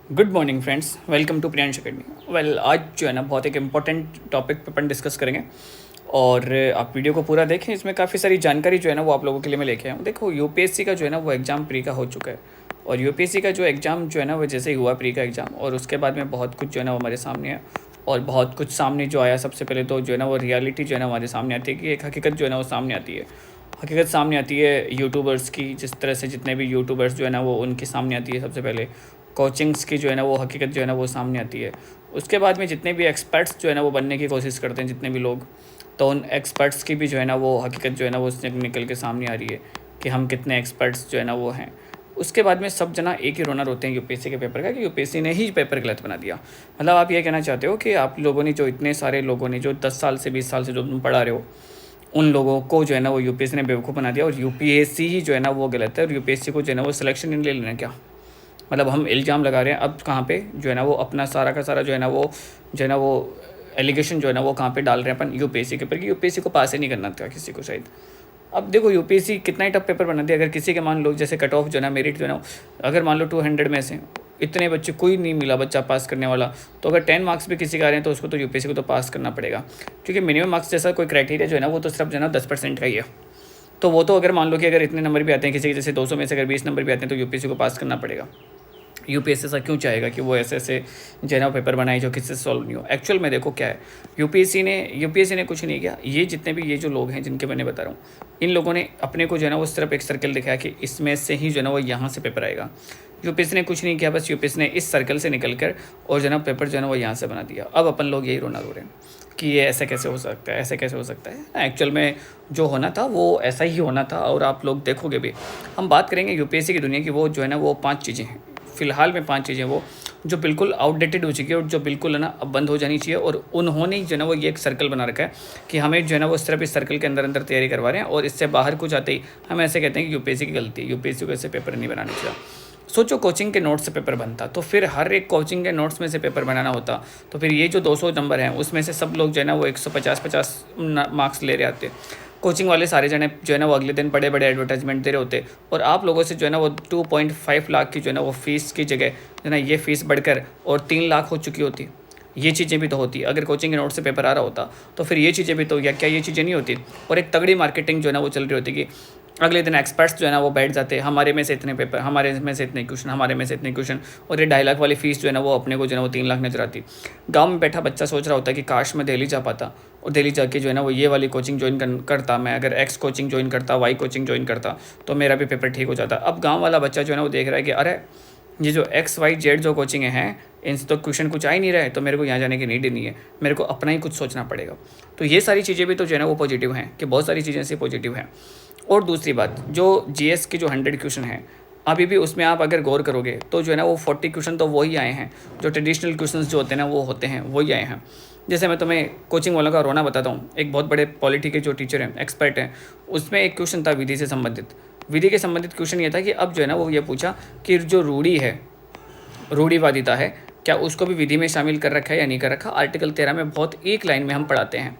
Good morning friends, welcome to Priyansh academy. आज जो है ना बहुत एक इम्पॉर्टेंट टॉपिक पे अपन डिस्कस करेंगे और आप वीडियो को पूरा देखें। इसमें काफ़ी सारी जानकारी जो है ना वो आप लोगों के लिए मैं लेके आया हूँ। देखो, यूपीएससी का जो है ना वो एग्ज़ाम प्री का हो चुका है और यूपीएससी का जो एग्ज़ाम जो है ना वो जैसे ही हुआ प्री का एग्ज़ाम, और उसके बाद में बहुत कुछ जो है ना वो हमारे सामने है। और बहुत कुछ सामने जो आया, सबसे पहले तो जो है ना वो रियलिटी जो है ना हमारे सामने आती है कि एक हकीकत जो है ना वो सामने आती है। हकीकत सामने आती है यूट्यूबर्स की, जिस तरह से जितने भी यूट्यूबर्स जो है ना वो उनकी सामने आती है। सबसे पहले कोचिंग्स की जो है ना वो हकीकत जो है ना वो सामने आती है। उसके बाद में जितने भी एक्सपर्ट्स जो है ना वो बनने की कोशिश करते हैं, जितने भी लोग, तो उन एक्सपर्ट्स की भी जो है ना वो हकीकत जो है ना वो निकल के सामने आ रही है कि हम कितने एक्सपर्ट्स जो है ना वो हैं। उसके बाद में सब जना एक ही रोना रोते हैं यूपीएससी के पेपर का कि यूपीएससी ने ही पेपर गलत बना दिया। मतलब आप ये कहना चाहते हो कि आप लोगों ने, जो इतने सारे लोगों ने, जो 10 साल से 20 साल से जो तुम पढ़ा रहे हो, उन लोगों को जो है ना वो यूपीएससी ने बेवकूफ़ बना दिया और यूपीएससी ही जो है ना वो गलत है और यूपीएससी को जो है ना वो सिलेक्शन नहीं ले लेना क्या? मतलब हम इल्ज़ाम लगा रहे हैं अब कहाँ पे जो है ना वो अपना सारा का सारा जो है ना वो एलिगेशन जो है ना वो कहाँ पे डाल रहे हैं अपन? यूपीएससी के ऊपर कि यूपीएससी को पास ही नहीं करना था किसी को शायद। अब देखो, यूपीएससी कितना ही टफ पेपर बना दिया। अगर किसी के मान लो जैसे कट ऑफ जो है ना, मेरिट जो है ना, अगर मान लो 200 में से इतने बच्चे कोई नहीं मिला बच्चा पास करने वाला, तो अगर 10 मार्क्स भी किसी का आ रहे हैं तो उसको तो यूपीएससी को तो पास करना पड़ेगा, क्योंकि मिनिमम मार्क्स जैसा कोई क्राइटेरिया जो है ना वो तो सिर्फ जो है ना 10% का ही है। तो वो तो अगर मान लो कि अगर इतने नंबर भी आते हैं किसी के, जैसे 200 में से अगर 20 नंबर भी आते हैं तो यूपीएससी को पास करना पड़ेगा। यूपीएससी ऐसा क्यों चाहेगा कि वो ऐसे ऐसे जो है ना पेपर बनाए जो किसी से सॉल्व नहीं हो? एक्चुअल में देखो क्या है, यूपीएससी ने कुछ नहीं किया। ये जितने भी ये जो लोग हैं जिनके मैंने बता रहा हूँ, इन लोगों ने अपने को जो है ना वो सिर्फ एक सर्कल दिखाया कि इसमें से ही जो है ना वो यहाँ से पेपर आएगा। यूपीएससी ने कुछ नहीं किया, बस यूपीएससी ने इस सर्कल से निकल कर और जो है ना पेपर जो है ना वो यहाँ से बना दिया। अब अपन लोग यही रोना रो रहे हैं कि ये ऐसे कैसे हो सकता है, ऐसे कैसे हो सकता है। एक्चुअल में जो होना था वो ऐसा ही होना था। और आप लोग देखोगे भी, हम बात करेंगे यूपीएससी की दुनिया की, वो जो है ना वो 5 चीज़ें हैं फ़िलहाल में, 5 चीज़ें वो जो बिल्कुल आउटडेटेड हो चुकी है और जो बिल्कुल है ना अब बंद हो जानी चाहिए। और उन्होंने ही जो है ना वो ये एक सर्कल बना रखा है कि हमें जो है ना वो सिर्फ इस सर्कल के अंदर अंदर तैयारी करवा रहे हैं और इससे बाहर कुछ आते ही हम ऐसे कहते हैं कि यूपीएससी की गलती है, यूपीएससी को ऐसे पेपर नहीं बनाना चाहिए। सोचो, कोचिंग के नोट्स से पेपर बनता तो फिर हर एक कोचिंग के नोट्स में से पेपर बनाना होता, तो फिर ये जो 200 नंबर हैं उसमें से सब लोग जो है ना वो 150-50 मार्क्स ले रहे आते। कोचिंग वाले सारे जने जो है ना वो अगले दिन बड़े बड़े एडवर्टाइजमेंट दे रहे होते और आप लोगों से जो है ना वो 2.5 लाख की जो है ना वो फीस की जगह जो है ना ये फ़ीस बढ़कर और 3 लाख हो चुकी होती। ये चीज़ें भी तो होती। अगर कोचिंग के नोट से पेपर आ रहा होता तो फिर ये चीज़ें भी तो, या क्या ये चीज़ें नहीं होती? और एक तगड़ी मार्केटिंग जो है ना वो चल रही होती कि अगले दिन एक्सपर्ट्स जो है ना वो बैठ जाते, हमारे में से इतने पेपर, हमारे में से इतने क्वेश्चन, हमारे में से इतने क्वेश्चन, और ये 2.5 लाख वाली फ़ीस जो है ना वो अपने को जो है ना वो 3 लाख नजर आती। गाँव में बैठा बच्चा सोच रहा होता है कि काश मैं दिल्ली जा पाता और दिल्ली जाके जो है ना वो ये वाली कोचिंग ज्वाइन करता। मैं अगर एक्स कोचिंग ज्वाइन करता, वाई कोचिंग ज्वाइन करता तो मेरा भी पेपर ठीक हो जाता। अब गाँव वाला बच्चा जो है ना वो देख रहा है कि अरे ये जो एक्स वाई जेड जो कोचिंग हैं इनसे तो क्वेश्चन कुछ आ ही नहीं रहा है, तो मेरे को यहाँ जाने की नीड ही नहीं है, मेरे को अपना ही कुछ सोचना पड़ेगा। तो ये सारी चीज़ें भी तो जो है ना वो पॉजिटिव हैं, कि बहुत सारी चीज़ें ऐसी पॉजिटिव हैं। और दूसरी बात, जो जीएस के जो 100 क्वेश्चन हैं अभी भी उसमें आप अगर गौर करोगे तो जो है ना वो 40 क्वेश्चन तो वही आए हैं जो ट्रेडिशनल क्वेश्चन जो होते हैं ना वो होते हैं, वही आए हैं। जैसे मैं तुम्हें कोचिंग वालों का रोना बताता हूँ। एक बहुत बड़े पॉलिटी के जो टीचर हैं, एक्सपर्ट हैं, उसमें एक क्वेश्चन था विधि से संबंधित। विधि के संबंधित क्वेश्चन ये था कि अब जो है ना वो ये पूछा कि जो रूढ़ी है, रूढ़िवादिता है, क्या उसको भी विधि में शामिल कर रखा है या नहीं कर रखा? आर्टिकल 13 में बहुत एक लाइन में हम पढ़ाते हैं,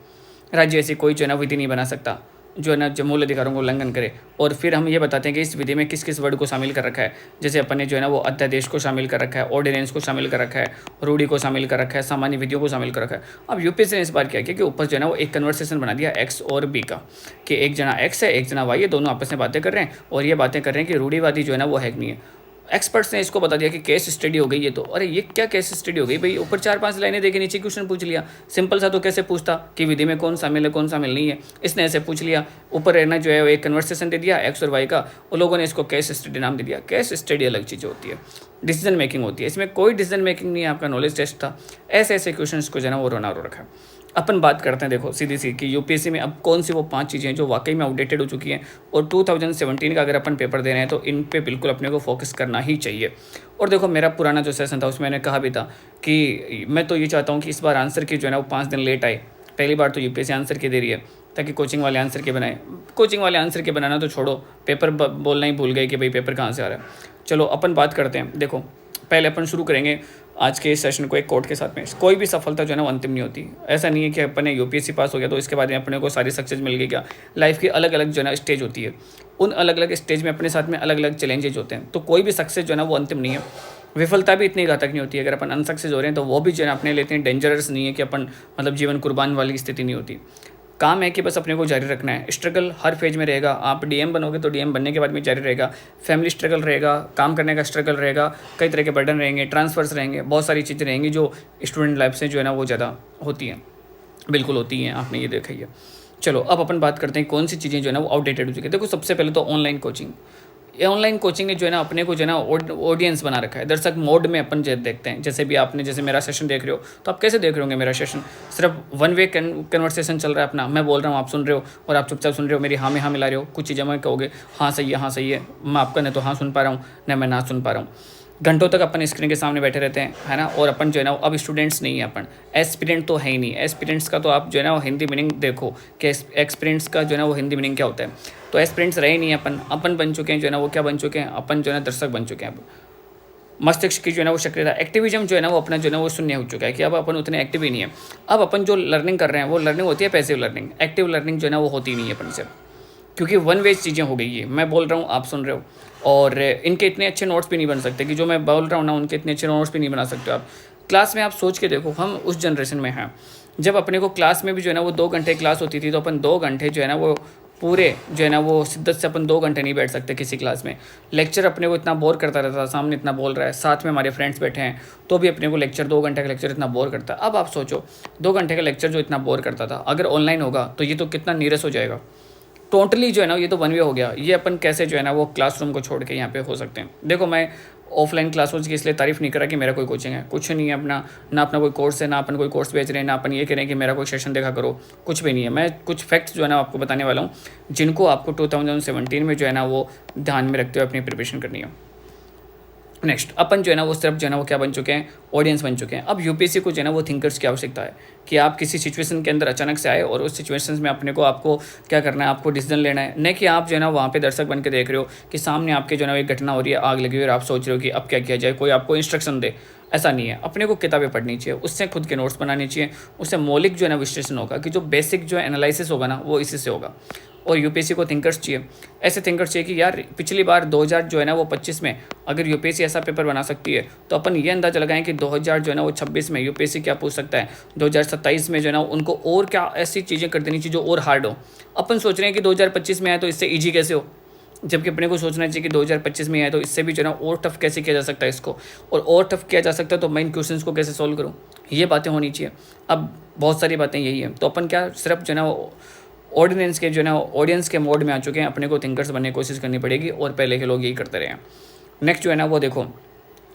राज्य ऐसी कोई जो है ना विधि नहीं बना सकता जो है ना जो मूल अधिकारों को उल्लंघन करे। और फिर हम ये बताते हैं कि इस विधि में किस किस वर्ड को शामिल कर रखा है। जैसे अपन ने जो है ना वो अध्यादेश को शामिल कर रखा है, ऑर्डिनेंस को शामिल कर रखा है, रूढ़ी को शामिल कर रखा है, सामान्य विधियों को शामिल कर रखा है। अब यूपीएससी ने इस बार क्या किया कि ऊपर जो है ना वो एक कन्वर्सेशन बना दिया एक्स और बी का, कि एक जना एक्स है, एक जना वाई है, दोनों आपस में बातें कर रहे हैं और ये बातें कर रहे हैं कि रूढ़िवादी जो है ना वो है कि नहीं है। एक्सपर्ट्स ने इसको बता दिया कि केस स्टडी हो गई ये तो। अरे ये क्या केस स्टडी हो गई भाई? ऊपर 4-5 लाइनें देके नीचे क्वेश्चन पूछ लिया। सिंपल सा तो कैसे पूछता कि विधि में कौन शामिल है कौन शामिल नहीं है, इसने ऐसे पूछ लिया। ऊपर रहना जो है एक कन्वर्सेशन दे दिया एक्स और वाई का, और लोगों ने इसको केस स्टडी नाम दे दिया। केस स्टडी अलग चीज़ होती है, डिसीजन मेकिंग होती है, इसमें कोई डिसीजन मेकिंग नहीं है, आपका नॉलेज टेस्ट था। ऐसे ऐसे क्वेश्चन को जो है ना वो रोना रो रखा है। अपन बात करते हैं, देखो सीधी सी, कि यूपीएससी में अब कौन सी वो 5 चीज़ें हैं जो वाकई में आउटडेटेड हो चुकी हैं और 2017 का अगर अपन पेपर दे रहे हैं तो इन पे बिल्कुल अपने को फोकस करना ही चाहिए। और देखो, मेरा पुराना जो सेशन था उसमें मैंने कहा भी था कि मैं तो ये चाहता हूँ कि इस बार आंसर की जो है ना वो 5 दिन लेट आए। पहली बार तो यूपीएससी आंसर की दे रही है ताकि कोचिंग वाले आंसर के बनाए। कोचिंग वाले आंसर के बनाना तो छोड़ो, पेपर बोलना ही भूल गए कि भाई पेपर कहाँ से आ रहा है। चलो अपन बात करते हैं। देखो, पहले अपन शुरू करेंगे आज के इस सेशन को एक कोट के साथ में। कोई भी सफलता जो है ना वो अंतिम नहीं होती। ऐसा नहीं है कि अपने यूपीएससी पास हो गया तो इसके बाद में अपने को सारी सक्सेस मिल गई। क्या, लाइफ की अलग अलग जो है ना स्टेज होती है, उन अलग अलग स्टेज में अपने साथ में अलग अलग चैलेंजेज होते हैं। तो कोई भी सक्सेस जो है ना वो अंतिम नहीं है। विफलता भी इतनी घातक नहीं होती है। अगर अपन अनसक्सेस हो रहे हैं तो वो भी जो है अपने लिए इतनी डेंजरस नहीं है कि अपन मतलब जीवन कुर्बान वाली स्थिति नहीं होती। काम है कि बस अपने को जारी रखना है। स्ट्रगल हर फेज में रहेगा। आप डीएम बनोगे तो डीएम बनने के बाद भी जारी रहेगा। फैमिली स्ट्रगल रहेगा, काम करने का स्ट्रगल रहेगा, कई तरह के बर्डन रहेंगे, ट्रांसफर्स रहेंगे, बहुत सारी चीज़ें रहेंगी जो स्टूडेंट लाइफ से जो है ना वो ज़्यादा होती हैं, बिल्कुल होती हैं, आपने ये देखा ही है। चलो अब अपन बात करते हैं कौन सी चीज़ें जो है ना वो आउटडेटेड हो चुकी है। देखो सबसे पहले तो ऑनलाइन कोचिंग। ये ऑनलाइन कोचिंग ने जो है ना अपने को जो है ना ऑडियंस बना रखा है। दर्शक मोड में अपन देखते हैं। जैसे भी आपने जैसे मेरा सेशन देख रहे हो तो आप कैसे देख रहे होंगे मेरा सेशन? सिर्फ वन वे कन्वर्सेशन चल रहा है अपना, मैं बोल रहा हूँ, आप सुन रहे हो और आप चुपचाप सुन रहे हो, मेरी हाँ में हाँ मिला रहे हो। कुछ चीज़ें मैं कहोगे हाँ सही है, हाँ सही है, मैं आपका न तो हाँ सुन पा रहा हूँ न मैं ना सुन पा रहा हूँ। घंटों तक अपन स्क्रीन के सामने बैठे रहते हैं, है ना। और अपन जो है ना अब स्टूडेंट्स नहीं है, अपन एस्पिरेंट तो है ही नहीं। एस्पिरेंट्स का तो आप जो है ना वो हिंदी मीनिंग देखो कि एक्सपीरियंस का जो है ना वो हिंदी मीनिंग क्या होता है। तो एस्पिरेंट्स रहे नहीं अपन बन चुके हैं जो है ना वो क्या बन चुके हैं, अपन जो है ना दर्शक बन चुके हैं। अब मस्तिष्क की जो है ना वो सक्रियता, एक्टिविज्म जो है ना वो अपना जो है ना वो शून्य हो चुका है कि अब अपन उतने एक्टिव ही नहीं है। अब अपन जो लर्निंग कर रहे हैं वो लर्निंग होती है पैसिव लर्निंग। एक्टिव लर्निंग जो है ना वो होती नहीं है अपन से, क्योंकि वन वे चीज़ें हो गई है। मैं बोल रहा हूँ, आप सुन रहे हो, और इनके इतने अच्छे नोट्स भी नहीं बन सकते कि जो मैं बोल रहा हूँ ना उनके इतने अच्छे नोट्स भी नहीं बना सकते आप क्लास में। आप सोच के देखो, हम उस जनरेशन में हैं जब अपने को क्लास में भी जो है ना वो 2 घंटे क्लास होती थी, तो अपन 2 घंटे जो है ना वो पूरे जो है ना वो शिद्दत से अपन 2 घंटे नहीं बैठ सकते किसी क्लास में। लेक्चर अपने को इतना बोर करता रहता था, सामने इतना बोल रहा है, साथ में हमारे फ्रेंड्स बैठे हैं, तो भी अपने को लेक्चर 2 घंटे का लेक्चर इतना बोर करता है। अब आप सोचो 2 घंटे का लेक्चर जो इतना बोर करता था अगर ऑनलाइन होगा तो ये तो कितना नीरस हो जाएगा। टोटली जो है ना ये तो वन वे हो गया। ये अपन कैसे जो है ना वो क्लासरूम को छोड़ के यहाँ पे हो सकते हैं। देखो मैं ऑफलाइन क्लासेस की इसलिए तारीफ नहीं करा कि मेरा कोई कोचिंग है, कुछ नहीं है अपना, ना अपना कोई कोर्स है, ना अपन कोई कोर्स बेच रहे हैं, ना अपन ये कह रहे हैं कि मेरा कोई सेशन देखा करो, कुछ भी नहीं है। मैं कुछ फैक्ट्स जो है ना आपको बताने वाला हूँ जिनको आपको 2017 में जो है ना वो ध्यान में रखते हुए अपनी प्रिपरेशन करनी है। नेक्स्ट अपन जो है ना वो सिर्फ जो है ना वो क्या बन चुके हैं, ऑडियंस बन चुके हैं। अब यूपीएससी को जो है ना वो थिंकर्स की आवश्यकता है कि आप किसी सिचुएशन के अंदर अचानक से आए और उस सिचुएशन में अपने को आपको क्या करना है, आपको डिसीजन लेना है। न कि आप जो है ना वहाँ पे दर्शक बन के देख रहे हो कि सामने आपके जो है ना एक घटना हो रही है, आग लगी हुई, और आप सोच रहे हो कि अब क्या किया जाए, कोई आपको इंस्ट्रक्शन दे। ऐसा नहीं है। अपने को किताबें पढ़नी चाहिए, उससे खुद के नोट्स बनाने चाहिए, उससे मौलिक जो है ना विश्लेषण होगा कि जो बेसिक जो है एनालिसिस होगा ना वो इसी से होगा। और यूपीएससी को थिंकर्स चाहिए, ऐसे थिंकर्स चाहिए कि यार पिछली बार 2000 जो है ना वो 25 में अगर यूपीएससी ऐसा पेपर बना सकती है तो अपन ये अंदाजा लगाएं कि 2000 जो है ना वो 26 में यूपीएससी क्या पूछ सकता है, 2027 में जो है ना उनको और क्या ऐसी चीज़ें कर देनी चाहिए जो और हार्ड हो। अपन सोच रहे हैं कि 2025 में आए तो इससे ईजी कैसे हो, जबकि अपने को सोचना चाहिए कि 2025 में आए तो इससे भी जो है ना और टफ कैसे किया जा सकता है इसको, और टफ किया जा सकता है तो मैं इन क्वेश्चंस को कैसे सॉल्व करूँ, ये बातें होनी चाहिए। अब बहुत सारी बातें यही है। तो अपन क्या सिर्फ जो है ना ऑडियंस के जो है ना ऑडियंस के मोड में आ चुके हैं, अपने को थिंकर्स बनने की कोशिश करनी पड़ेगी, और पहले के लोग यही करते रहे हैं। नेक्स्ट जो है ना वो देखो,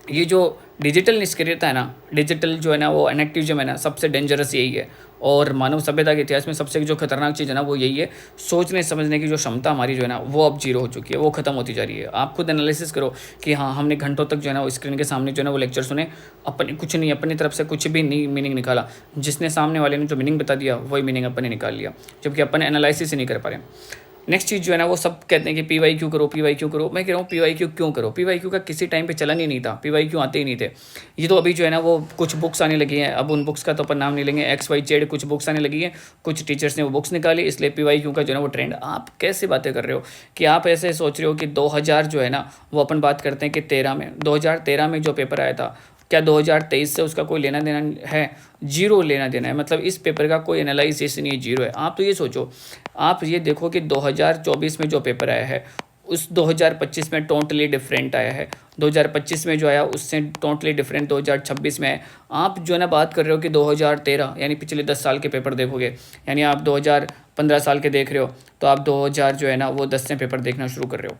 ये जो डिजिटल निष्क्रियता है ना, डिजिटल जो है ना वो इनएक्टिविज्म है ना, सबसे डेंजरस यही है। और मानव सभ्यता के इतिहास में सबसे जो खतरनाक चीज़ है ना वो यही है। सोचने समझने की जो क्षमता हमारी जो है ना वो अब जीरो हो चुकी है, वो खत्म होती जा रही है। आप खुद एनालिसिस करो कि हाँ हमने घंटों तक जो है ना वो स्क्रीन के सामने जो है ना वो लेक्चर सुने, अपनी कुछ नहीं, अपनी तरफ से कुछ भी नहीं मीनिंग निकाला, जिसने सामने वाले ने जो मीनिंग बता दिया वही मीनिंग अपन ने निकाल लिया, जबकि अपन एनालिसिस ही नहीं कर पा रहे। नेक्स्ट चीज़ जो है ना वो सब कहते हैं कि PYQ करो, PYQ करो। मैं कह रहा हूँ PYQ क्यों करो? PYQ का किसी टाइम पे चलन ही नहीं था, PYQ आते ही नहीं थे। ये तो अभी जो है ना वो कुछ बुक्स आने लगी हैं, अब उन बुक्स का तो अपन नाम नहीं लेंगे, XYZ कुछ बुक्स आने लगी हैं, कुछ टीचर्स ने वो बुक्स निकाली, इसलिए PYQ का जो है ना वो ट्रेंड। आप कैसे बातें कर रहे हो कि आप ऐसे सोच रहे हो कि 2000 जो है ना वो अपन बात करते हैं कि 2013 में जो पेपर आया था, क्या 2023 से उसका कोई लेना देना है? जीरो लेना देना है। मतलब इस पेपर का कोई एनालिसिस नहीं है, जीरो है। आप तो ये सोचो, आप ये देखो कि 2024 में जो पेपर आया है उस 2025 में टोटली डिफरेंट आया है, 2025 में जो आया उससे टोटली डिफरेंट 2026 में है। आप जो है ना बात कर रहे हो कि 2013 यानी पिछले 10 साल के पेपर देखोगे, यानी आप 2015 साल के देख रहे हो, तो आप 2000 जो है ना वो 10 से पेपर देखना शुरू कर रहे हो।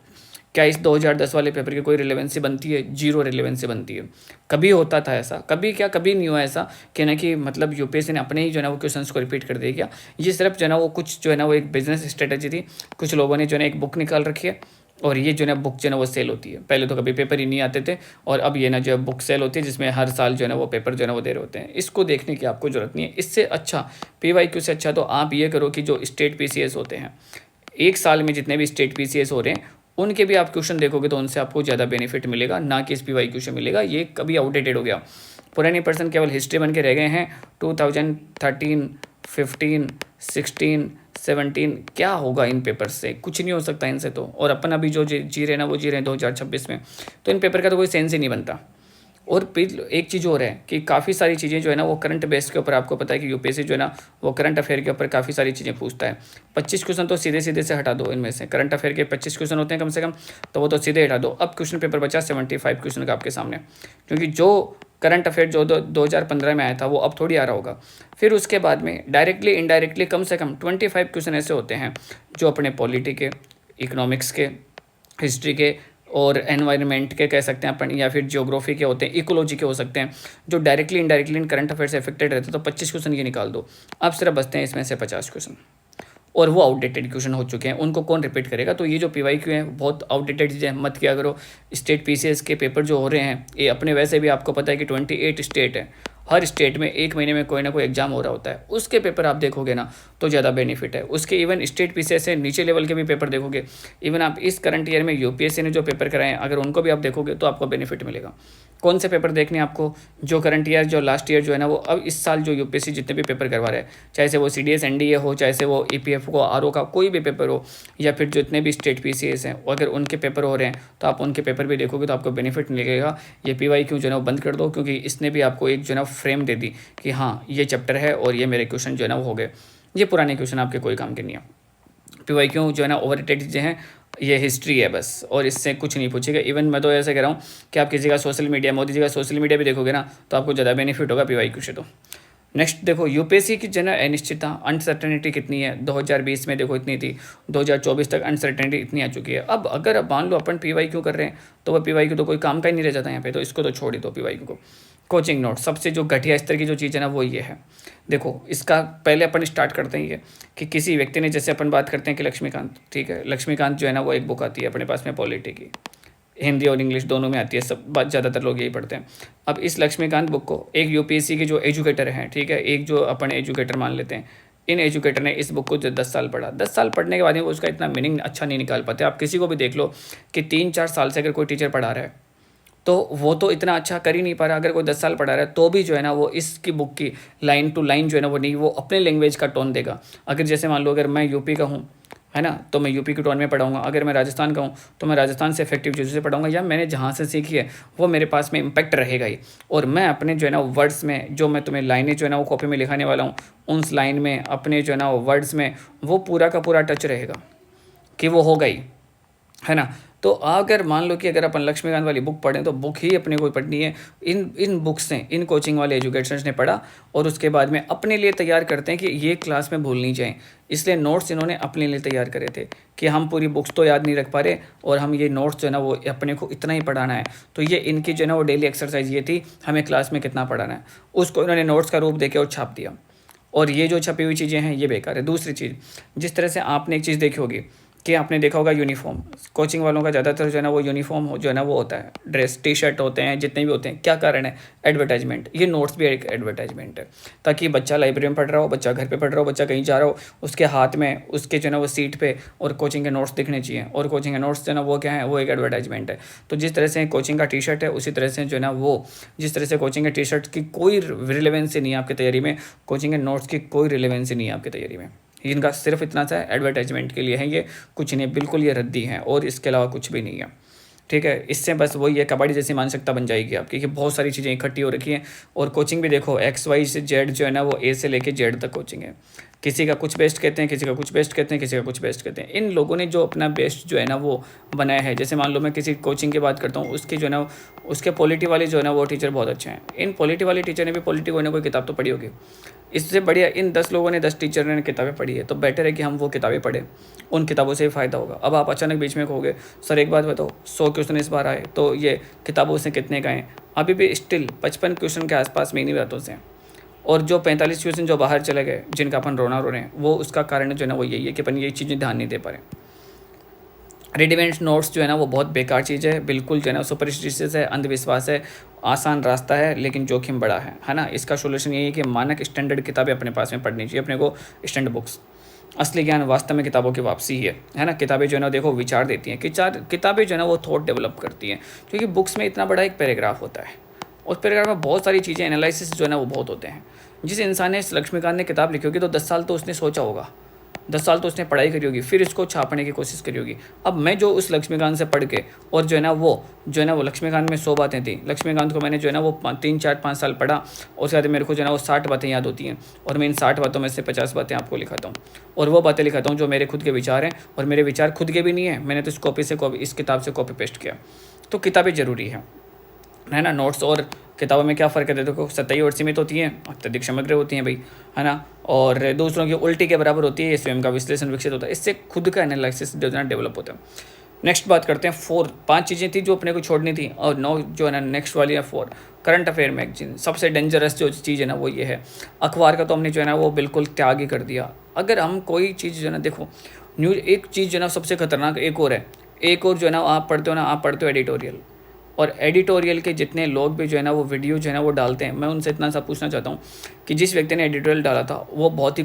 क्या इस 2010 वाले पेपर की कोई रिलेवेंसी बनती है? जीरो रिलेवेंसी बनती है। कभी होता था ऐसा? कभी क्या कभी नहीं हुआ ऐसा कि ना कि मतलब यूपीएससी ने अपने ही जो है ना वो क्वेश्चंस को रिपीट कर दिया क्या? ये सिर्फ जो है ना वो कुछ जो है ना वो एक बिजनेस स्ट्रेटेजी थी। कुछ लोगों ने जो है ना एक बुक निकाल रखी है और ये जो है ना बुक जो है ना वो सेल होती है। पहले तो कभी पेपर ही नहीं आते थे और अब ये ना जो है बुक सेल होती है जिसमें हर साल जो है ना वो पेपर जो है ना वो दे रहे होते हैं। इसको देखने की आपको जरूरत नहीं है। इससे अच्छा PYQ से अच्छा तो आप ये करो कि जो स्टेट PCS होते हैं, एक साल में जितने भी स्टेट PCS हो रहे हैं उनके भी आप क्वेश्चन देखोगे तो उनसे आपको ज़्यादा बेनिफिट मिलेगा, ना कि इस PYQ से मिलेगा। ये कभी आउटडेटेड हो गया। पुराने पर्सन केवल हिस्ट्री बन के रह गए हैं। 2013, 15, 16, 17 क्या होगा इन पेपर से? कुछ नहीं हो सकता इनसे तो। और अपन अभी जो जी रहे हैं ना वो जी रहे हैं 2026 में, तो इन पेपर का तो कोई सेंस ही नहीं बनता। और फिर एक चीज़ और है कि काफ़ी सारी चीज़ें जो है ना वो करंट बेस के ऊपर, आपको पता है कि यूपीएससी जो है ना वो करंट अफेयर के ऊपर काफ़ी सारी चीज़ें पूछता है। 25 क्वेश्चन तो सीधे सीधे से हटा दो, इनमें से करंट अफेयर के 25 क्वेश्चन होते हैं कम से कम, तो वो तो सीधे हटा दो। अब क्वेश्चन पेपर बचा 75 क्वेश्चन का आपके सामने, क्योंकि जो करंट अफेयर जो 2015 में आया था वो अब थोड़ी आ रहा होगा। फिर उसके बाद में डायरेक्टली इनडायरेक्टली कम से कम 25 क्वेश्चन ऐसे होते हैं जो अपने पॉलिटी के, इकोनॉमिक्स के, हिस्ट्री के और एनवायरनमेंट के कह सकते हैं अपन, या फिर ज्योग्राफी के होते हैं, इकोलॉजी के हो सकते हैं, जो डायरेक्टली इनडायरेक्टली इन करंट अफेयर से अफेक्टेड रहते हैं। तो 25 क्वेश्चन ये निकाल दो, अब सिर्फ बचते हैं इसमें से 50 क्वेश्चन, और वो आउटडेटेड क्वेश्चन हो चुके हैं, उनको कौन रिपीट करेगा। तो ये जो पीवाईक्यू है बहुत आउटडेटेड चीज़ें मत किया करो। स्टेट पीसीएस के पेपर जो हो रहे हैं ये अपने, वैसे भी आपको पता है कि 28 स्टेट है, हर स्टेट में एक महीने में कोई ना कोई एग्जाम हो रहा होता है, उसके पेपर आप देखोगे ना तो ज़्यादा बेनिफिट है उसके। इवन स्टेट पीसीएस से नीचे लेवल के भी पेपर देखोगे, इवन आप इस करंट ईयर में यूपीएससी ने जो पेपर कराए हैं अगर उनको भी आप देखोगे तो आपको बेनिफिट मिलेगा। कौन से पेपर देखने हैं आपको, जो करंट ईयर जो लास्ट ईयर जो है ना वो अब इस साल जो यूपीएससी जितने भी पेपर करवा रहे हैं, चाहे से वो सीडीएस एनडीए हो, चाहे से वो ईपीएफ को आरओ का कोई भी पेपर हो, या फिर जितने भी स्टेट पीसीएस हैं अगर उनके पेपर हो रहे हैं तो आप उनके पेपर भी देखोगे तो आपको बेनिफिट मिलेगा। ये पीवाईक्यू जो है ना वो बंद कर दो, क्योंकि इसने भी आपको एक जो है ना फ्रेम दे दी कि हाँ ये चैप्टर है और ये मेरे क्वेश्चन जो है ना वो हो गए। ये पुराने क्वेश्चन आपके कोई काम के नहीं है। पीवाईक्यू जो है ना ओवररेटेड चीज़ें हैं, ये हिस्ट्री है बस, और इससे कुछ नहीं पूछेगा। इवन मैं तो ऐसे कह रहा हूँ कि आप किसी का सोशल मीडिया, मोदी जी का सोशल मीडिया भी देखोगे ना तो आपको ज़्यादा बेनिफिट होगा पीवाईक्यू से। तो नेक्स्ट देखो यूपीएससी की जो है अनिश्चितता, अनसर्टेनिटी कितनी है। 2020 में देखो इतनी थी, 2024 तक अनसर्टेनिटी इतनी आ चुकी है। अब अगर अब मान लो अपन पीवाईक्यू कर रहे हैं तो वह पीवाईक्यू तो कोई काम का ही नहीं रह जाता यहाँ पे, तो इसको तो छोड़ ही दो पीवाईक्यू को। कोचिंग नोट, सबसे जो घटिया स्तर की जो चीज़ है ना वो ये है। देखो इसका पहले अपन स्टार्ट करते हैं ये कि किसी व्यक्ति ने, जैसे अपन बात करते हैं कि लक्ष्मीकांत, ठीक है, लक्ष्मीकांत जो है ना वो एक बुक आती है अपने पास में पॉलिटी की, हिंदी और इंग्लिश दोनों में आती है, सब बात ज़्यादातर लोग यही पढ़ते हैं। अब इस लक्ष्मीकांत बुक को एक यूपीएससी के जो एजुकेटर हैं, ठीक है, एक जो अपन एजुकेटर मान लेते हैं, इन एजुकेटर ने इस बुक को जो 10 साल पढ़ा, 10 साल पढ़ने के बाद में वो उसका इतना मीनिंग अच्छा नहीं निकाल पाते। आप किसी को भी देख लो कि 3-4 साल से अगर कोई टीचर पढ़ा रहा है तो वो तो इतना अच्छा कर ही नहीं पा रहा। अगर कोई 10 साल पढ़ा रहा है तो भी जो है ना वो इसकी बुक की लाइन टू लाइन जो है ना वो नहीं, वो अपने लैंग्वेज का टोन देगा। अगर जैसे मान लो अगर मैं यूपी का हूँ, है ना, तो मैं यूपी के टोन में पढ़ाऊंगा। अगर मैं राजस्थान का हूँ तो मैं राजस्थान से इफेक्टिव चीज़ों से पढ़ाऊंगा, या मैंने जहाँ से सीखी है वो मेरे पास में इम्पैक्ट रहेगा ही। और मैं अपने जो है ना वर्ड्स में, जो मैं तुम्हें लाइनें जो है ना वो कॉपी में लिखाने वाला हूँ, उन लाइन में अपने जो है ना वर्ड्स में वो पूरा का पूरा टच रहेगा कि वो हो गई, है ना। तो अगर मान लो कि अगर अपन लक्ष्मीकांत वाली बुक पढ़ें तो बुक ही अपने को पढ़नी है। इन बुक्स ने, इन कोचिंग वाले एजुकेटर्स ने पढ़ा और उसके बाद में अपने लिए तैयार करते हैं कि ये क्लास में भूल नहीं जाएं, इसलिए नोट्स इन्होंने अपने लिए तैयार करे थे कि हम पूरी बुक्स तो याद नहीं रख पा रहे और हम ये नोट्स जो है ना वो अपने को इतना ही पढ़ाना है। तो ये इनकी जो है ना वो डेली एक्सरसाइज ये थी, हमें क्लास में कितना पढ़ाना है, उसको इन्होंने नोट्स का रूप देके और छाप दिया। और ये जो छपी हुई चीज़ें हैं ये बेकार है। दूसरी चीज़, जिस तरह से आपने एक चीज़ देखी होगी कि आपने देखा होगा यूनिफॉर्म, कोचिंग वालों का ज़्यादातर जो है ना वो यूनिफॉर्म जो है ना वो होता है, ड्रेस टी शर्ट होते हैं जितने भी होते हैं। क्या कारण है? एडवर्टाइजमेंट। ये नोट्स भी एक एडवर्टाइजमेंट है, ताकि बच्चा लाइब्रेरी में पढ़ रहा हो, बच्चा घर पे पढ़ रहा हो, बच्चा कहीं जा रहा हो, उसके हाथ में उसके जो है ना वो सीट पे और कोचिंग के नोट्स दिखने चाहिए। और कोचिंग के नोट्स जो है ना वो क्या है, वो एक एडवर्टाइजमेंट है। तो जिस तरह से कोचिंग का टी शर्ट है उसी तरह से जो है ना वो, जिस तरह से कोचिंग के टी शर्ट की कोई रिलेवेंसी नहीं है आपकी तैयारी में, कोचिंग के नोट्स की कोई रिलेवेंसी नहीं है आपकी तैयारी में। इनका सिर्फ इतना सा एडवर्टाइजमेंट के लिए है, ये कुछ नहीं, बिल्कुल ये रद्दी है और इसके अलावा कुछ भी नहीं है, ठीक है। इससे बस वही है, कबड्डी जैसी मानसिकता बन जाएगी आपकी कि बहुत सारी चीज़ें इकट्ठी हो रखी हैं। और कोचिंग भी देखो XY से Z जो है ना वो A से लेके Z तक कोचिंग है। किसी का कुछ बेस्ट कहते हैं, किसी का कुछ बेस्ट कहते हैं, किसी का कुछ बेस्ट कहते हैं। इन लोगों ने जो अपना बेस्ट जो है ना वो बनाया है, जैसे मान लो मैं किसी कोचिंग की बात करता हूँ, उसकी जो है ना उसके पॉलिटी वाले जो है ना वो टीचर बहुत अच्छे हैं। इन पॉलिटी वाले टीचर ने भी पॉलिटी कोई ना कोई किताब तो पढ़ी होगी। इससे बढ़िया इन 10 लोगों ने 10 टीचर ने किताबें पढ़ी है, तो बेटर है कि हम वो किताबें पढ़ें, उन किताबों से ही फ़ायदा होगा। अब आप अचानक बीच में कहोगे सर एक बात बताओ 100 क्वेश्चन इस बार आए तो ये किताबों से कितने का हैं? अभी भी स्टिल 55 क्वेश्चन के आसपास में इन्हीं बातों से हैं। और जो 45 क्वेश्चन जो बाहर चले गए जिनका अपन रोना रो रहे हैं, वो उसका कारण जो है ना वो यही है कि अपन ये चीज़ें ध्यान नहीं दे पा रहे। रेडीमेड नोट्स जो है ना वो बहुत बेकार चीज़ है, बिल्कुल जो है ना सुपरस्टिशियस है, अंधविश्वास है, आसान रास्ता है लेकिन जोखिम बड़ा है ना। इसका सोल्यूशन यही है कि मानक स्टैंडर्ड किताबें अपने पास में पढ़नी चाहिए अपने को, स्टैंडर्ड बुक्स। असली ज्ञान वास्तव में किताबों की वापसी ही है ना। किताबें जो है ना देखो विचार देती हैं, किताबें जो है ना वो थॉट डेवलप करती हैं, क्योंकि बुक्स में इतना बड़ा एक पैराग्राफ होता है, उस पैराग्राफ में बहुत सारी चीज़ें, एनालिसिस जो है ना वो बहुत होते हैं। जिस इंसान ने, लक्ष्मीकांत ने किताब लिखी होगी तो 10 साल तो उसने सोचा होगा, 10 साल तो उसने पढ़ाई करी होगी, फिर इसको छापने की कोशिश करी होगी। अब मैं जो उस लक्ष्मीकांत से पढ़ के और जो है ना वो लक्ष्मीकांत में 100 बातें थी, लक्ष्मीकांत को मैंने जो है ना वो 3 4 5 साल पढ़ा, और उसके बाद मेरे को जो है ना वो 60 बातें याद होती हैं, और मैं इन 60 बातों में से 50 बातें आपको लिखाता हूँ, और वो बातें लिखाता हूँ जो मेरे खुद के विचार हैं, और मेरे विचार खुद के भी नहीं है, मैंने तो इस किताब से कॉपी पेस्ट किया। तो किताबें ज़रूरी है ना। नोट्स और किताबों में क्या फ़र्क है, देखो सतही और सीमित होती हैं, अत्यधिक समग्र होती हैं भाई, है ना, और दूसरों की उल्टी के बराबर होती है, स्वयं का विश्लेषण विकसित होता है, इससे खुद का एनालिसिस जो है ना डेवलप होता है। नेक्स्ट बात करते हैं 5 चीज़ें थी जो अपने को छोड़नी थी, और 9 जो है ना नेक्स्ट वाली है 4 करंट अफेयर मैगजीन। सबसे डेंजरस जो चीज़ है ना वो ये है, अखबार का तो हमने जो है ना वो बिल्कुल त्याग ही कर दिया। अगर हम कोई चीज़ जो है ना, देखो न्यूज़ एक चीज़ जो है ना सबसे खतरनाक एक और है, एक और जो है ना आप पढ़ते हो एडिटोरियल, और एडिटोरियल के जितने लोग भी जो है ना वो वीडियो जो है ना वो डालते हैं, मैं उनसे इतना सा पूछना चाहता हूँ कि जिस व्यक्ति ने एडिटोरियल डाला था वो बहुत ही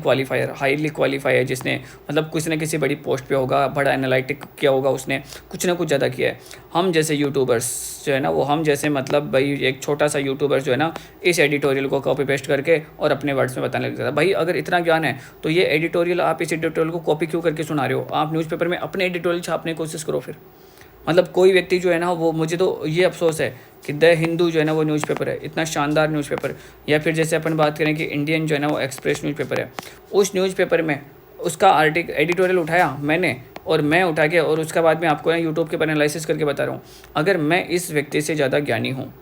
हाईली क्वालिफाई है, जिसने मतलब किसी न किसी बड़ी पोस्ट पे होगा, बड़ा एनालिटिक किया होगा, उसने कुछ ना कुछ ज़्यादा किया है। हम जैसे यूट्यूबर्स जो है ना वो हम जैसे मतलब भाई एक छोटा सा यूट्यूबर जो है ना इस एडिटोरियल को कॉपी पेस्ट करके और अपने वर्ड्स में बताने लग जाता है। भाई अगर इतना ज्ञान है तो ये एडिटोरियल, आप इस एडिटोरियल को कॉपी क्यों करके सुना रहे हो? आप न्यूज़पेपर में अपने एडिटोरियल छापने की कोशिश करो फिर। मतलब कोई व्यक्ति जो है ना वो, मुझे तो ये अफसोस है कि द हिंदू जो है ना वो न्यूज़पेपर है, इतना शानदार न्यूज़पेपर, या फिर जैसे अपन बात करें कि इंडियन जो है ना वो एक्सप्रेस न्यूज़पेपर है, उस न्यूज़पेपर में उसका एडिटोरियल उठाया मैंने, और मैं उठा के और उसके बाद में आपको ना यूट्यूब के पर एनालिसिस करके बता रहा हूँ। अगर मैं इस व्यक्ति से ज़्यादा ज्ञानी हूँ,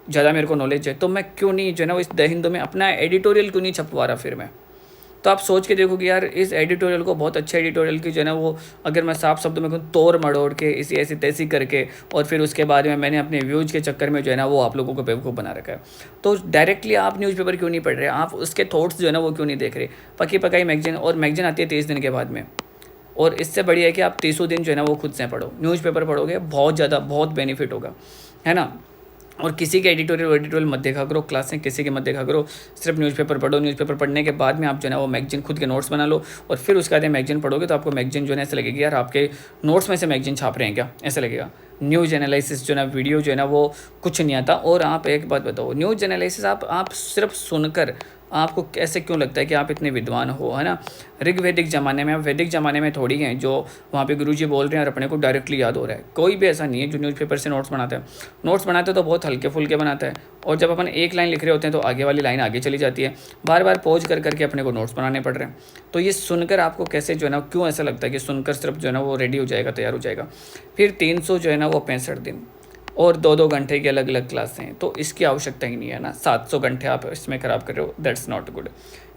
ज़्यादा मेरे को नॉलेज है, तो मैं क्यों नहीं जो है ना इस द हिंदू में अपना एडिटोरियल क्यों नहीं छपवा रहा फिर मैं? तो आप सोच के देखो कि यार इस एडिटोरियल को, बहुत अच्छे एडिटोरियल की जो है ना वो, अगर मैं साफ शब्दों में कहूँ तोड़ मड़ोड़ के इसी ऐसी तैसी करके, और फिर उसके बाद में मैंने अपने व्यूज़ के चक्कर में जो है ना वो आप लोगों को बेवकूफ़ बना रखा है। तो डायरेक्टली आप न्यूज़पेपर क्यों नहीं पढ़ रहे? आप उसके थॉट्स जो है ना वो क्यों नहीं देख रहे? पकी पकाई मैगजीन, और मैगजीन आती है 30 दिन के बाद में, और इससे बढ़िया है कि आप 30 दिन जो है ना वो खुद से पढ़ो, न्यूज़पेपर पढ़ोगे बहुत बेनिफिट होगा, है ना। और किसी के एडिटोरियल मत देखा करो, क्लासें किसी के मत देखा करो, सिर्फ न्यूज़पेपर पढ़ो। न्यूज़पेपर पढ़ने के बाद में आप जो है ना वो मैगजीन खुद के नोट्स बना लो, और फिर उसके बाद मैगजीन पढ़ोगे तो आपको मैगजीन जो है ऐसे लगेगी यार आपके नोट्स में से मैगजीन छाप रहे हैं क्या, ऐसा लगेगा। न्यूज़ एनालिसिस जो है ना वीडियो जो है ना वो कुछ नहीं आता। और आप एक बात बताओ, न्यूज़ एनालिसिस आप सिर्फ सुनकर आपको ऐसे क्यों लगता है कि आप इतने विद्वान हो, है ना। ऋग्वैदिक ज़माने में, वैदिक ज़माने में थोड़ी हैं जो वहाँ पे गुरुजी बोल रहे हैं और अपने को डायरेक्टली याद हो रहा है। कोई भी ऐसा नहीं है जो न्यूज़पेपर से नोट्स बनाता है। नोट्स बनाते तो बहुत हल्के फुल्के बनाता है, और जब अपन एक लाइन लिख रहे होते हैं तो आगे वाली लाइन आगे चली जाती है, बार बार पॉज कर करके अपने को नोट्स बनाने पड़ रहे हैं। तो ये सुनकर आपको कैसे जो है ना, क्यों ऐसा लगता है कि सुनकर सिर्फ जो है ना वो रेडी हो जाएगा, तैयार हो जाएगा। फिर 300 जो है ना वो 65 दिन और 2-2 घंटे की अलग अलग क्लासें हैं, तो इसकी आवश्यकता ही नहीं है ना। 700 घंटे आप इसमें ख़राब कर रहे हो, दैट्स नॉट गुड।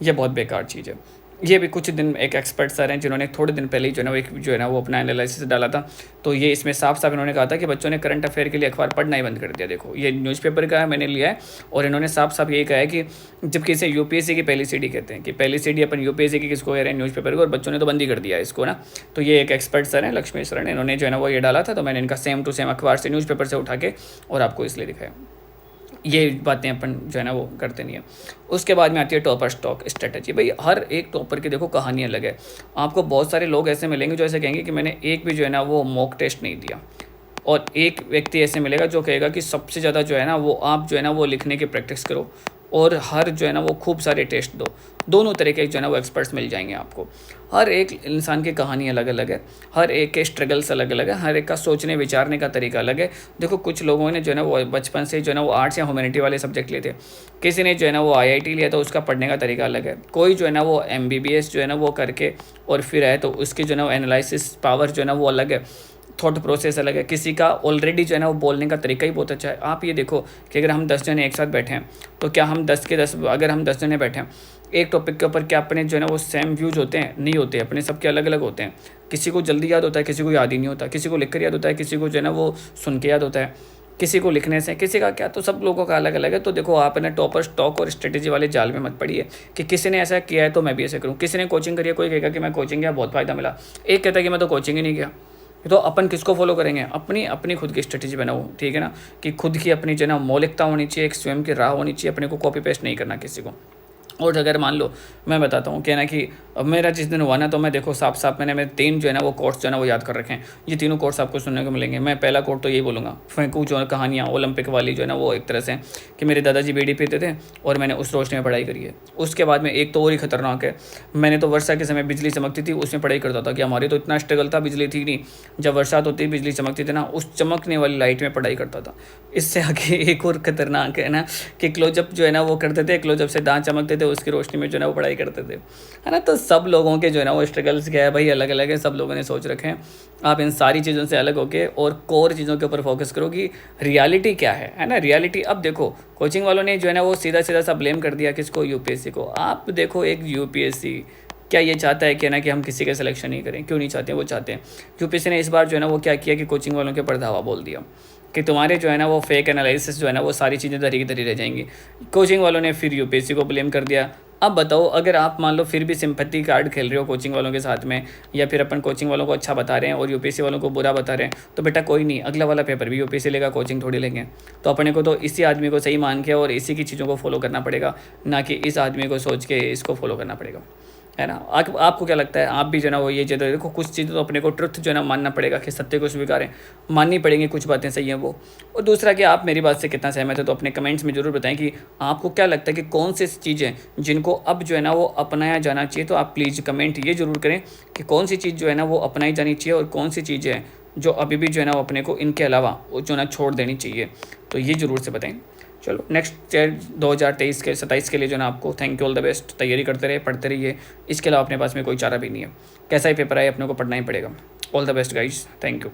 ये बहुत बेकार चीज़ है। ये भी कुछ दिन एक एक्सपर्ट सर हैं जिन्होंने थोड़े दिन पहले ही जो है ना एक जो है ना वो अपना एनालिसिस डाला था, तो ये इसमें साफ साफ इन्होंने कहा था कि बच्चों ने करंट अफेयर के लिए अखबार पढ़ना ही बंद कर दिया। देखो ये न्यूज़पेपर का मैंने लिया है, और इन्होंने साफ साफ यही कहा है कि जबकि इसे यूपीएससी की पहली सीढ़ी कहते हैं, कि पहली सीढ़ी अपन यूपीएससी की किसको कह रहे हैं, न्यूज़पेपर को, और बच्चों ने तो बंद ही कर दिया है इसको ना। तो ये एक एक्सपर्ट सर हैं लक्ष्मी सर ने, इन्होंने जो है ना वो ये डाला था, तो मैंने इनका सेम टू सेम अखबार से न्यूज़पेपर से उठा के और आपको इसलिए दिखाया। ये बातें अपन जो है ना वो करते नहीं है। उसके बाद में आती है टॉपर स्टॉक स्ट्रेटजी। भाई हर एक टॉपर की देखो कहानी अलग है। आपको बहुत सारे लोग ऐसे मिलेंगे जो ऐसे कहेंगे कि मैंने एक भी जो है ना वो मॉक टेस्ट नहीं दिया, और एक व्यक्ति ऐसे मिलेगा जो कहेगा कि सबसे ज़्यादा जो है ना वो आप जो है ना वो लिखने की प्रैक्टिस करो, और हर जो है ना वो खूब सारे टेस्ट दो। दोनों तरह के जो है ना वो एक्सपर्ट्स मिल जाएंगे आपको। हर एक इंसान की कहानी अलग अलग है, हर एक के स्ट्रगल्स अलग अलग है, हर एक का सोचने विचारने का तरीका अलग है। देखो कुछ लोगों ने जो है ना वो बचपन से जो है ना वो आर्ट्स या ह्यूमैनिटी वाले सब्जेक्ट लिए थे, किसी ने जो है ना वो आईआईटी लिया, तो उसका पढ़ने का तरीका अलग है। कोई जो है ना वो एमबीबीएस जो है ना वो करके और फिर आए, तो उसकी जो है ना वो एनालिसिस पावर जो है ना वो अलग है, थॉट प्रोसेस अलग है। किसी का ऑलरेडी जो है ना वो बोलने का तरीका ही बहुत अच्छा है। आप ये देखो कि अगर हम 10 जने एक साथ बैठे हैं, तो क्या हम 10 के 10, अगर हम 10 जने बैठे हैं एक टॉपिक के ऊपर, क्या अपने जो है ना वो सेम व्यूज होते हैं? नहीं होते, अपने सबके अलग अलग होते हैं। किसी को जल्दी याद होता है, किसी को याद ही नहीं होता, किसी को लिख कर याद होता है, किसी को जो है ना वो सुन के याद होता है, किसी को लिखने से, किसी का क्या, तो सब लोगों का अलग अलग है। तो देखो आप ना टॉपर स्टॉक और स्ट्रेटेजी वाले जाल में मत पड़िए कि किसी ने ऐसा किया है तो मैं भी ऐसा करूँ। किसी ने कोचिंग करी है, कोई कहेगा कि मैं कोचिंग गया बहुत फ़ायदा मिला, एक कहता है कि मैं तो कोचिंग ही नहीं गया। तो अपन किसको फॉलो करेंगे? अपनी खुद की स्ट्रेटेजी बनाओ, ठीक है ना, कि खुद की अपनी जो है ना मौलिकता होनी चाहिए, एक स्वयं की राह होनी चाहिए, अपने को कॉपी पेस्ट नहीं करना किसी को। और अगर मान लो मैं बताता हूँ कि ना कि अब मेरा जिस दिन हुआ ना, तो मैं देखो साफ साफ मैंने 3 जो है ना वो कोट्स जो है ना वो याद कर रखे हैं। ये तीनों कोट्स आपको सुनने को मिलेंगे। मैं पहला कोट तो यही बोलूँगा, फेंकू जो कहानियाँ ओलंपिक वाली जो है ना वो एक तरह से कि मेरे दादाजी बीड़ी पीते थे और मैंने उस रोशनी में पढ़ाई करी है। उसके बाद में एक तो और ही खतरनाक है, मैंने तो वर्षा के समय बिजली चमकती थी उसमें पढ़ाई करता था कि हमारे तो इतना स्ट्रगल था, बिजली थी नहीं, जब बरसात होती बिजली चमकती थी ना, उस चमकने वाली लाइट में पढ़ाई करता था। इससे आगे एक और खतरनाक है ना कि क्लोजअप जो है ना वो करते थे, क्लोजअप से दांत चमकते थे, उसकी रोशनी में जो है ना वो पढ़ाई करते थे, है ना। तो सब लोगों के जो है ना वो स्ट्रगल्स क्या है भाई अलग अलग है, सब लोगों ने सोच रखे हैं। आप इन सारी चीज़ों से अलग होके और कोर चीज़ों के ऊपर फोकस करो कि रियलिटी क्या है ना। रियलिटी अब देखो, कोचिंग वालों ने जो है ना वो सीधा सीधा सा ब्लेम कर दिया किसको, यूपीएससी को। आप देखो एक यूपीएससी क्या ये चाहता है कि ना कि हम किसी का सिलेक्शन नहीं करें, क्यों नहीं चाहते, वो चाहते हैं। यूपीएससी ने इस बार जो है ना वो क्या किया कि कोचिंग वालों के ऊपर धावा बोल दिया कि तुम्हारे जो है ना वो फेक एनालिसिस जो है ना वो सारी चीज़ें धरी की धरी रह जाएंगी। कोचिंग वालों ने फिर यूपीएससी को ब्लेम कर दिया। अब बताओ, अगर आप मान लो फिर भी सिंपैथी कार्ड खेल रहे हो कोचिंग वालों के साथ में, या फिर अपन कोचिंग वालों को अच्छा बता रहे हैं और यूपीएससी वालों को बुरा बता रहे हैं, तो बेटा कोई नहीं, अगला वाला पेपर भी यूपीएससी लेगा, कोचिंग थोड़ी लेंगे। तो अपने को तो इसी आदमी को सही मान के और इसी की चीज़ों को फॉलो करना पड़ेगा, ना कि इस आदमी को सोच के इसको फॉलो करना पड़ेगा, है ना। आपको क्या लगता है, आप भी जो है ना वो ये चीज़ देखो, कुछ चीज़ें तो अपने को ट्रुथ जो है ना मानना पड़ेगा कि सत्य को स्वीकारें, माननी पड़ेंगी, कुछ बातें सही हैं वो। और दूसरा कि आप मेरी बात से कितना सहमत है, तो अपने कमेंट्स में ज़रूर बताएं कि आपको क्या लगता है कि कौन सी चीज़ें जिनको अब जो है ना वो अपनाया जाना चाहिए। तो आप प्लीज़ कमेंट ये ज़रूर करें कि कौन सी चीज़ जो है ना वो अपनाई जानी चाहिए और कौन सी चीज़ें हैं जो अभी भी जो है ना वो अपने को इनके अलावा वो जो ना छोड़ देनी चाहिए। तो ये ज़रूर से बताएं। चलो नेक्स्ट 2023 के 27 के लिए जो ना आपको thank you, all the best. तैयारी करते रहे, पढ़ते रहिए, इसके अलावा अपने पास में कोई चारा भी नहीं है। कैसा ही पेपर आए अपने को पढ़ना ही पड़ेगा। All the best guys, thank you.